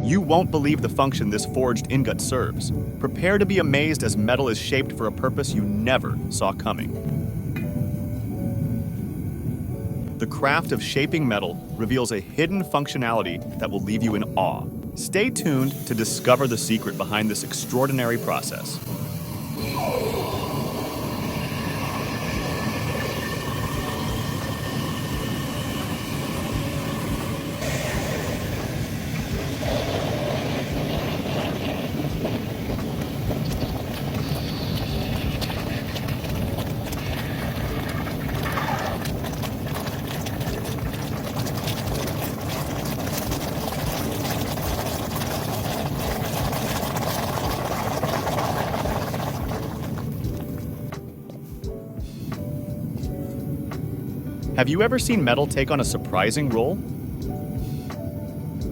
You won't believe the function this forged ingot serves. Prepare to be amazed as metal is shaped for a purpose you never saw coming. The craft of shaping metal reveals a hidden functionality that will leave you in awe. Stay tuned to discover the secret behind this extraordinary process. Have you ever seen metal take on a surprising role?